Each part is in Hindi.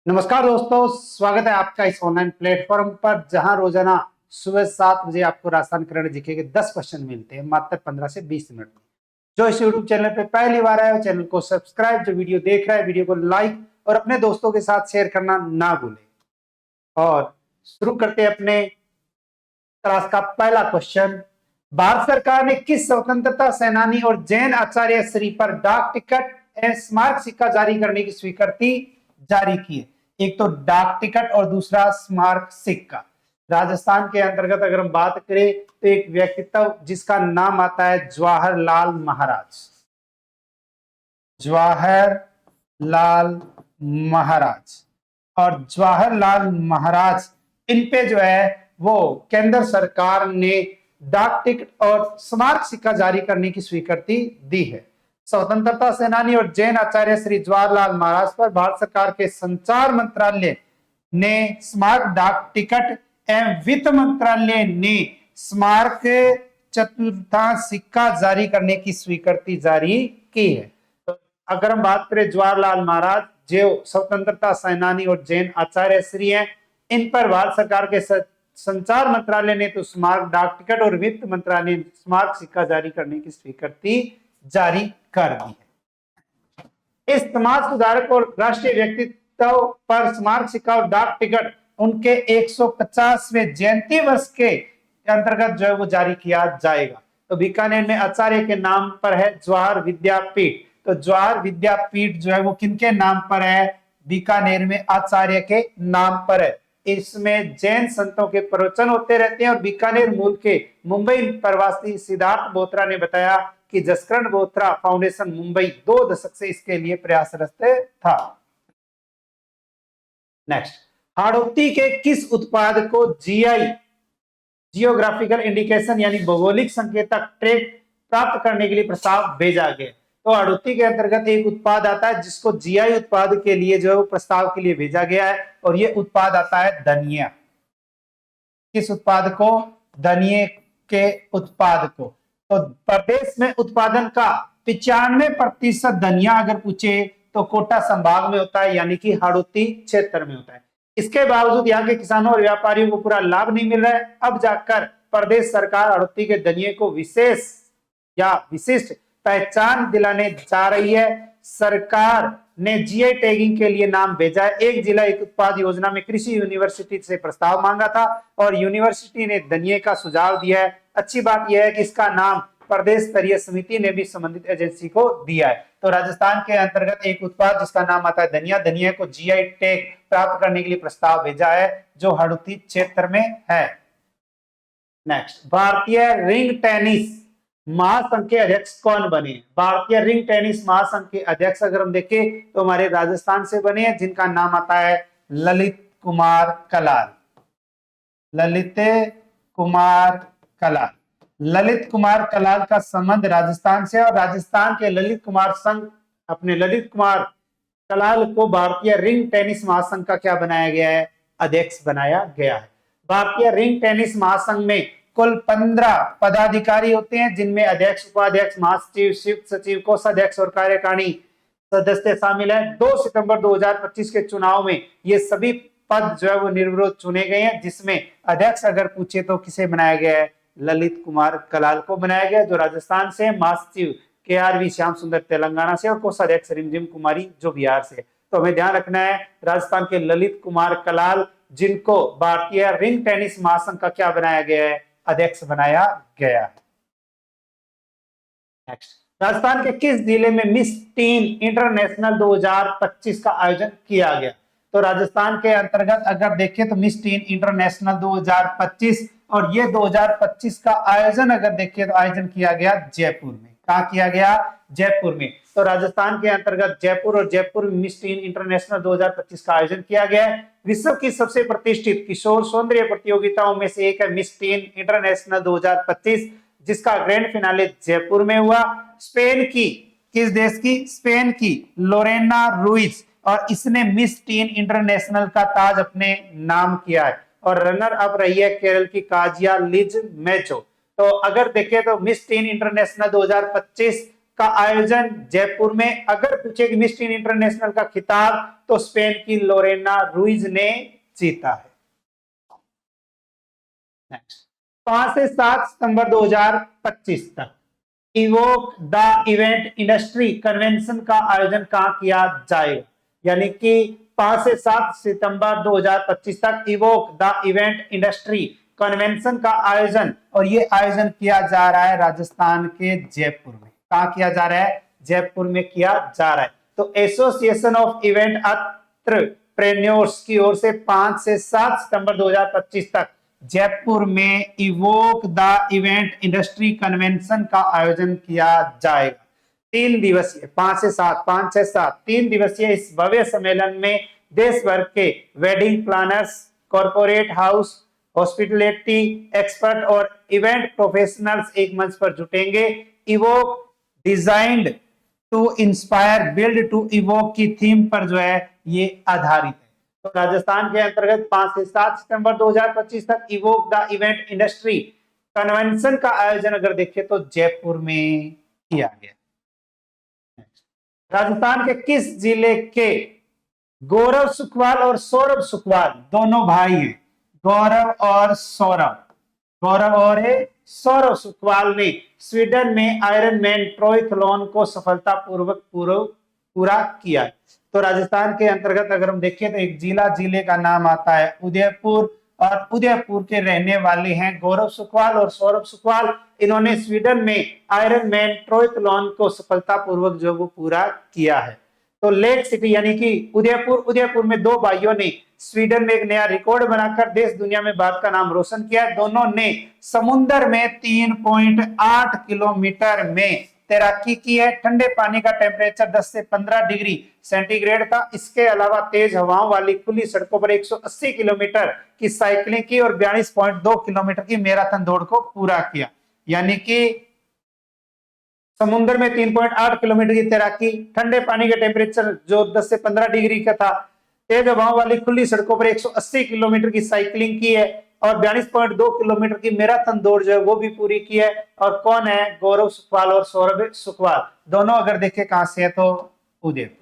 नमस्कार दोस्तों, स्वागत है आपका इस ऑनलाइन प्लेटफॉर्म पर जहां रोजाना सुबह 7 बजे आपको राजस्थान करंट जीके के 10 क्वेश्चन मिलते हैं मात्र 15 से 20 मिनट में। जो इस यूट्यूब चैनल पे पहली बार आया हो चैनल को सब्सक्राइब, जो वीडियो देख रहा है वीडियो को लाइक और अपने दोस्तों के साथ शेयर करना ना भूलें। और शुरू करते हैं अपने क्लास का पहला क्वेश्चन। भारत सरकार ने किस स्वतंत्रता सेनानी और जैन आचार्य श्री पर डाक टिकट एवं स्मारक सिक्का जारी करने की स्वीकृति जारी की है? एक तो डाक टिकट और दूसरा स्मारक सिक्का। राजस्थान के अंतर्गत अगर हम बात करें तो एक व्यक्तित्व जिसका नाम आता है जवाहरलाल महाराज। जवाहरलाल महाराज और जवाहरलाल महाराज इन पे जो है वो केंद्र सरकार ने डाक टिकट और स्मारक सिक्का जारी करने की स्वीकृति दी है। स्वतंत्रता सेनानी और जैन आचार्य श्री जवाहरलाल महाराज पर भारत सरकार के संचार मंत्रालय ने स्मारक डाक टिकट एवं वित्त मंत्रालय ने स्मारक चतुर्थांश सिक्का जारी करने की स्वीकृति जारी की है। तो अगर हम बात करें जवाहरलाल महाराज जो स्वतंत्रता सेनानी और जैन आचार्य श्री हैं, इन पर भारत सरकार के संचार मंत्रालय ने तो स्मारक डाक टिकट और वित्त मंत्रालय ने स्मारक सिक्का जारी करने की स्वीकृति जारी कर दी है। इस समाज सुधारक और राष्ट्रीय व्यक्तित्व पर स्मारक सिक्का और डाक टिकट उनके 150वें जयंती वर्ष के अंतर्गत जो है वो जारी किया जाएगा। तो बीकानेर में आचार्य के नाम पर है जवाहर विद्यापीठ। तो जवाहर विद्यापीठ जो है वो किनके नाम पर है? बीकानेर में आचार्य के नाम पर है। इसमें जैन संतों के प्रवचन होते रहते हैं और बीकानेर मूल के मुंबई प्रवासी सिद्धार्थ बोत्रा ने बताया कि जसकरण बोत्रा फाउंडेशन मुंबई 2 दशक से इसके लिए प्रयासरत था। नेक्स्ट, हाड़ौती के किस उत्पाद को जीआई जियोग्राफिकल इंडिकेशन यानी भौगोलिक संकेतक ट्रैग प्राप्त करने के लिए प्रस्ताव भेजा गया? तो हाड़ौती के अंतर्गत एक उत्पाद आता है जिसको जीआई उत्पाद के लिए जो है वो प्रस्ताव के लिए भेजा गया है और ये उत्पाद आता है धनिया। किस उत्पाद को? धनिये के उत्पाद को। तो प्रदेश में उत्पादन का 95% धनिया अगर पूछे तो कोटा संभाग में होता है यानी कि हाड़ौती क्षेत्र में होता है। इसके बावजूद यहाँ के किसानों और व्यापारियों को पूरा लाभ नहीं मिल रहा है। अब जाकर प्रदेश सरकार हाड़ौती के धनिये को विशेष या विशिष्ट पहचान दिलाने जा रही है। सरकार ने जीआई टैगिंग के लिए नाम भेजा है। एक जिला एक उत्पाद योजना में कृषि यूनिवर्सिटी से प्रस्ताव मांगा था और यूनिवर्सिटी ने धनिये का सुझाव दिया है। अच्छी बात यह है कि इसका नाम प्रदेश स्तरीय समिति ने भी संबंधित एजेंसी को दिया है। तो राजस्थान के अंतर्गत एक उत्पाद जिसका नाम आता है धनिया, धनिया को जीआई टैग प्राप्त करने के लिए प्रस्ताव भेजा है जो हाड़ौती क्षेत्र में है। नेक्स्ट, भारतीय रिंग टेनिस महासंघ के अध्यक्ष कौन बने? भारतीय रिंग टेनिस महासंघ के अध्यक्ष अगर हम देखें तो हमारे राजस्थान से बने हैं जिनका नाम आता है ललित कुमार कलाल। ललित कुमार कलाल। ललित कुमार कलाल का संबंध राजस्थान से और राजस्थान के ललित कुमार संघ अपने ललित कुमार कलाल को भारतीय रिंग टेनिस महासंघ का क्या बनाया गया है? अध्यक्ष बनाया गया है। भारतीय रिंग टेनिस महासंघ में कुल 15 पदाधिकारी होते हैं जिनमें अध्यक्ष, उपाध्यक्ष, महासचिव, संयुक्त सचिव, कोषाध्यक्ष और कार्यकारिणी सदस्य शामिल है। 2 सितंबर 2025 के चुनाव में ये सभी पद जो है वो निर्विरोध चुने गए हैं, जिसमें अध्यक्ष अगर पूछे तो किसे बनाया गया है? ललित कुमार कलाल को बनाया गया जो राजस्थान से, महासचिव KRV श्याम सुंदर तेलंगाना से और कोषाध्यक्ष रिमझिम कुमारी जो बिहार से। तो हमें ध्यान रखना है राजस्थान के ललित कुमार कलाल जिनको भारतीय रिंग टेनिस महासंघ का क्या बनाया गया है? अध्यक्ष बनाया गया है। नेक्स्ट, राजस्थान के किस जिले में मिस टीन इंटरनेशनल 2025 का आयोजन किया गया? तो राजस्थान के अंतर्गत अगर देखें तो मिस टीन इंटरनेशनल 2025 और ये 2025 का आयोजन अगर देखें तो आयोजन किया गया जयपुर में। कहाँ किया गया? जयपुर में। तो राजस्थान के अंतर्गत जयपुर और जयपुर में मिस टीन इंटरनेशनल 2025 का आयोजन किया गया है। विश्व की सबसे प्रतिष्ठित किशोर सौंदर्य प्रतियोगिताओं में से एक है मिस टीन इंटरनेशनल 2025 जिसका ग्रैंड फिनाले जयपुर में हुआ। स्पेन की, किस देश की? स्पेन की लोरेना रुइज और इसने मिस टीन इंटरनेशनल का ताज अपने नाम किया है और रनर अप रही है केरल की काजिया लिज मेचो। तो अगर देखें तो मिस टीन इंटरनेशनल 2025 का आयोजन जयपुर में। अगर पूछे कि मिस टीन इंटरनेशनल का खिताब तो स्पेन की लोरेना रुइज ने जीता है। नेक्स्ट, 5 से 7 सितंबर 2025 तक evoke the event industry convention का आयोजन कहां किया जाएगा? यानी कि 5 से 7 सितंबर 2025 तक evoke the event industry convention का आयोजन, और ये आयोजन किया जा रहा है राजस्थान के जयपुर में। कहां किया जा रहा है? जयपुर में किया जा रहा है। तो एसोसिएशन ऑफ इवेंट एंटरप्रेन्योर्स की ओर से 5 से 7 सितंबर 2025 तक जयपुर में evoke the event industry convention का आयोजन किया जाएगा। 3 दिवसीय, 5 से 7, 5 से 7 3 दिवसीय इस भव्य सम्मेलन में देश भर के wedding planners, corporate house, hospitality expert और इवेंट प्रोफेशनल्स एक मंच पर जुटेंगे। Evoke designed to inspire build to evoke की थीम पर जो है ये आधारित है। तो राजस्थान के अंतर्गत 5 से 7 सितंबर 2025 तक evoke the event industry convention का आयोजन अगर देखें तो जयपुर में किया गया। राजस्थान के किस जिले के गौरव सुखवाल और सौरभ सुखवाल दोनों भाई हैं? गौरव और सौरभ सुखवाल ने स्वीडन में आयरन मैन ट्रायथलॉन को सफलतापूर्वक पूरा किया। तो राजस्थान के अंतर्गत अगर हम देखें तो एक जिले का नाम आता है उदयपुर, और उदयपुर के रहने वाले हैं गौरव सुखवाल और सौरभ सुखवाल। इन्होंने स्वीडन में आयरन मैन ट्रायथलॉन को सफलतापूर्वक जो वो पूरा किया है। तो लेक सिटी यानी कि उदयपुर में 2 भाइयों ने स्वीडन में एक नया रिकॉर्ड बनाकर देश दुनिया में भारत का नाम रोशन किया। दोनों ने समुद्र में 3.8 किलोमीटर में तैराकी की है। ठंडे पानी का टेम्परेचर 10 से 15 डिग्री सेंटीग्रेड था। इसके अलावा तेज हवाओं वाली खुली सड़कों पर 180 किलोमीटर की साइकिलिंग की और 42.2 किलोमीटर की मैराथन दौड़ को पूरा किया। यानी कि समुद्र में 3.8 किलोमीटर की तैराकी, ठंडे पानी का टेम्परेचर जो 10 से 15 डिग्री का था, तेज हवाओं वाली खुली सड़कों पर 180 किलोमीटर की साइकिलिंग की है और 42.2 किलोमीटर की मैराथन दौड़ जो है वो भी पूरी की है। और कौन है? गौरव सुखवाल और सौरभ सुखवाल, दोनों अगर देखें कहां से है तो उदयपुर।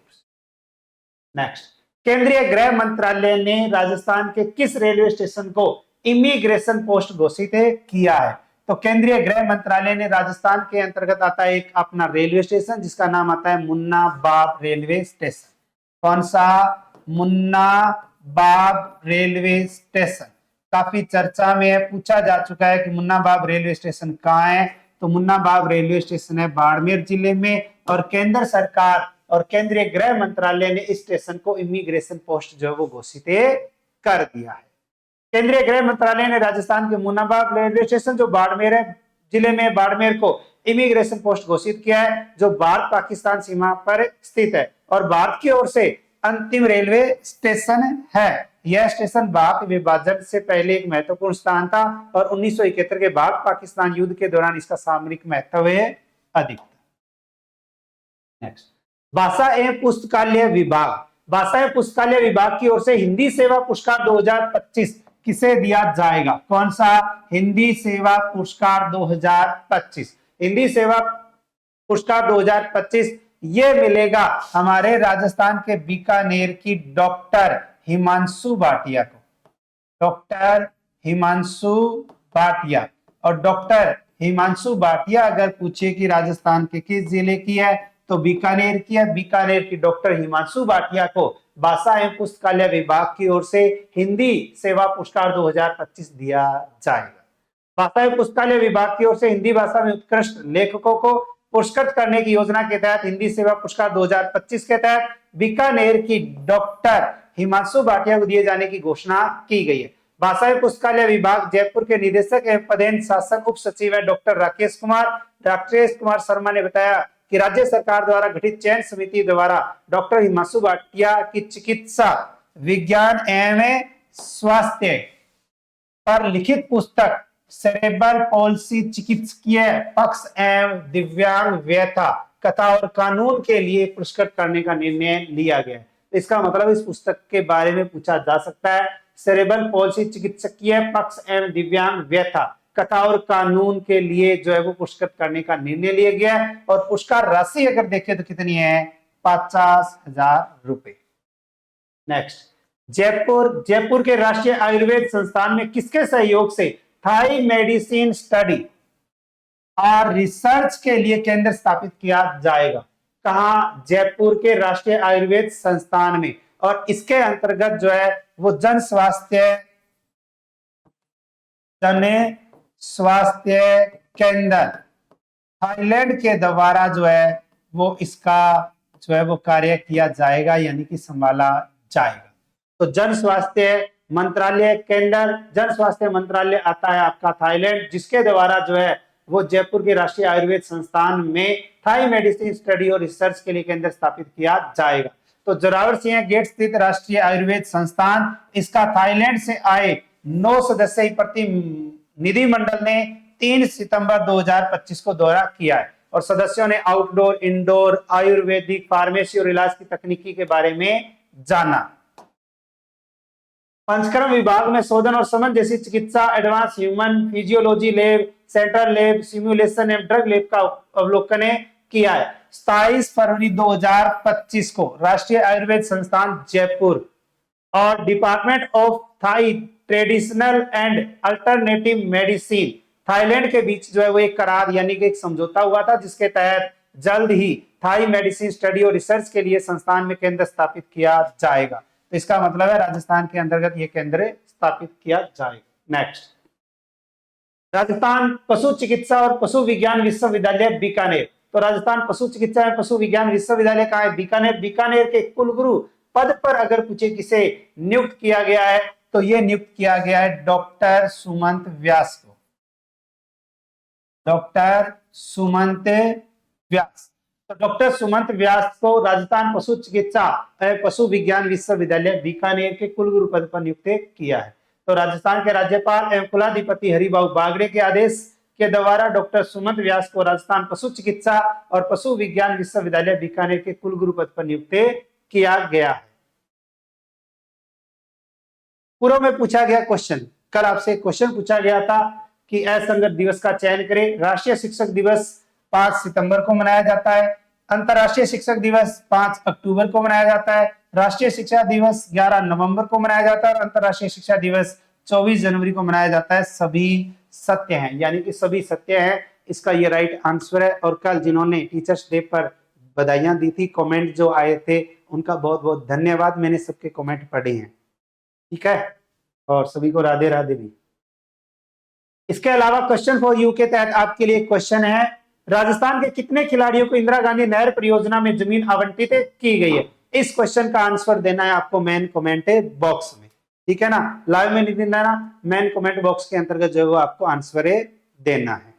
नेक्स्ट, केंद्रीय गृह मंत्रालय ने राजस्थान के किस रेलवे स्टेशन को इमिग्रेशन पोस्ट घोषित किया है? तो केंद्रीय गृह मंत्रालय ने राजस्थान के अंतर्गत आता है एक अपना रेलवे स्टेशन जिसका नाम आता है मुन्ना बाब रेलवे स्टेशन। कौन सा? मुन्ना बाब रेलवे स्टेशन काफी चर्चा में है, पूछा जा चुका है कि मुन्ना बाब रेलवे स्टेशन कहाँ है? तो मुन्ना बाब रेलवे स्टेशन है बाड़मेर जिले में, और केंद्र सरकार और केंद्रीय गृह मंत्रालय ने इस स्टेशन को इमिग्रेशन पोस्ट जो है वो घोषित कर दिया है। केंद्रीय गृह मंत्रालय ने राजस्थान के मुन्ना बाब रेलवे स्टेशन जो बाड़मेर है जिले में, बाड़मेर को इमिग्रेशन पोस्ट घोषित किया है जो भारत पाकिस्तान सीमा पर स्थित है और भारत की ओर से अंतिम रेलवे स्टेशन है। यह स्टेशन भारत विभाजन से पहले एक महत्वपूर्ण स्थान था और 1971 के भारत पाकिस्तान युद्ध के दौरान इसका सामरिक महत्व अधिक था। नेक्स्ट, भाषा एवं पुस्तकालय विभाग, भाषा एवं पुस्तकालय विभाग की ओर से हिंदी सेवा पुरस्कार 2025 किसे दिया जाएगा? कौन सा? हिंदी सेवा पुरस्कार 2025। हिंदी सेवा पुरस्कार 2025 ये मिलेगा हमारे राजस्थान के बीकानेर की डॉक्टर हिमांशु भाटिया को। डॉक्टर हिमांशु भाटिया, और डॉक्टर हिमांशु भाटिया अगर पूछे कि राजस्थान के किस जिले की है तो बीकानेर की है। बीकानेर की डॉक्टर हिमांशु भाटिया को भाषा एवं पुस्तकालय विभाग की ओर से हिंदी सेवा पुरस्कार 2025 दिया जाएगा। भाषा एवं पुस्तकालय विभाग की ओर से हिंदी भाषा में उत्कृष्ट लेखकों को पुरस्कृत करने की योजना के तहत हिंदी सेवा पुरस्कार 2025 के तहत बीकानेर की डॉक्टर हिमांशु भाटिया को दिए जाने की घोषणा की गई है। भाषा एवं पुस्तकालय विभाग जयपुर के निदेशक एवं पदेन शासन उप सचिव है डॉक्टर राकेश कुमार शर्मा ने बताया कि राज्य सरकार द्वारा गठित चयन समिति द्वारा डॉक्टर हिमांशु भाटिया की चिकित्सा विज्ञान एवं स्वास्थ्य पर लिखित पुस्तक सेरेब्रल पॉल्सी चिकित्सकीय पक्ष एवं दिव्यांग व्यथा कथा और कानून के लिए पुरस्कृत करने का निर्णय लिया गया। इसका मतलब इस पुस्तक के बारे में पूछा जा सकता है। सेरेब्रल पॉल्सी चिकित्सकीय पक्ष एवं दिव्यांग व्यथा कथा और कानून के लिए जो है वो पुरस्कृत करने का निर्णय लिया गया है। और पुरस्कार राशि अगर देखें तो कितनी है, 50,000 रुपए। नेक्स्ट, जयपुर के राष्ट्रीय आयुर्वेद संस्थान में किसके सहयोग से थाई मेडिसिन स्टडी और रिसर्च के लिए केंद्र स्थापित किया जाएगा? कहा? जयपुर के राष्ट्रीय आयुर्वेद संस्थान में। और इसके अंतर्गत जो है वो जन स्वास्थ्य केंद्र थाईलैंड के द्वारा जो है वो इसका जो है वो कार्य किया जाएगा, यानी कि संभाला जाएगा। तो जन स्वास्थ्य मंत्रालय केंद्र, जन स्वास्थ्य मंत्रालय आता है आपका थाईलैंड, जिसके द्वारा जो है वो जयपुर के राष्ट्रीय आयुर्वेद संस्थान में थाई मेडिसिन स्टडी और रिसर्च के लिए केंद्र स्थापित किया जाएगा। तो जोरावर सिंह गेट स्थित राष्ट्रीय आयुर्वेद संस्थान, इसका थाईलैंड से आए 9 सदस्यीय प्रतिनिधि मंडल ने 3 सितंबर 2025 को दौरा किया है और सदस्यों ने आउटडोर, इंडोर, आयुर्वेदिक, फार्मेसी और इलाज की तकनीकी के बारे में जाना। पंचकर्म विभाग में शोधन और समन जैसी चिकित्सा, advance human physiology lab, central lab, simulation एवं ड्रग लैब का अवलोकन किया है। 27 फरवरी 2025 को राष्ट्रीय आयुर्वेद संस्थान जयपुर और department of thigh traditional and alternative medicine Thailand के बीच जो है वो एक करार यानी कि एक समझौता हुआ था, जिसके तहत जल्द ही थाई मेडिसिन स्टडी और रिसर्च के लिए संस्थान में केंद्र स्थापित किया जाएगा। तो इसका मतलब है राजस्थान के अंतर्गत ये केंद्र स्थापित किया जाएगा। नेक्स्ट, राजस्थान पशु चिकित्सा और पशु विज्ञान विश्वविद्यालय बीकानेर। तो राजस्थान पशु चिकित्सा एवं पशु विज्ञान विश्वविद्यालय कहाँ है? बीकानेर। बीकानेर के कुलगुरु पद पर अगर पूछे किसे नियुक्त किया गया है तो ये नियुक्त किया गया है डॉक्टर सुमंत व्यास को। डॉक्टर सुमंत व्यास, तो डॉक्टर सुमंत व्यास को राजस्थान पशु चिकित्सा एवं पशु विज्ञान विश्वविद्यालय बीकानेर के कुलगुरु पद पर नियुक्त किया है। तो राजस्थान के राज्यपाल एवं कुलाधिपति हरिभाऊ बागड़े के आदेश के द्वारा डॉक्टर सुमंत व्यास को राजस्थान पशु चिकित्सा और पशु विज्ञान विश्वविद्यालय बीकानेर के कुलगुरु पद पर नियुक्त किया गया है। पूर्व में पूछा गया क्वेश्चन, कल आपसे क्वेश्चन पूछा गया था कि असंगत दिवस का चयन करें। राष्ट्रीय शिक्षक दिवस 5 सितंबर को मनाया जाता है। अंतर्राष्ट्रीय शिक्षक दिवस 5 अक्टूबर को मनाया जाता है। राष्ट्रीय शिक्षा दिवस 11 नवंबर को मनाया जाता है और अंतर्राष्ट्रीय शिक्षा दिवस 24 जनवरी को मनाया जाता है। सभी सत्य हैं, यानी कि सभी सत्य हैं, इसका ये राइट आंसर है। और कल जिन्होंने टीचर्स डे पर बधाइयां दी थी, कमेंट जो आए थे, उनका बहुत बहुत धन्यवाद। मैंने सबके कमेंट पढ़े हैं, ठीक है, और सभी को राधे राधे भी। इसके अलावा क्वेश्चन फॉर यू के तहत आपके लिए क्वेश्चन है, राजस्थान के कितने खिलाड़ियों को इंदिरा गांधी नहर परियोजना में जमीन आवंटित की गई है? इस क्वेश्चन का आंसर देना है आपको मेन कमेंट बॉक्स में, ठीक है ना। लाइव में नहीं देना, मेन कमेंट बॉक्स के अंतर्गत जो है वो आपको आंसर देना है।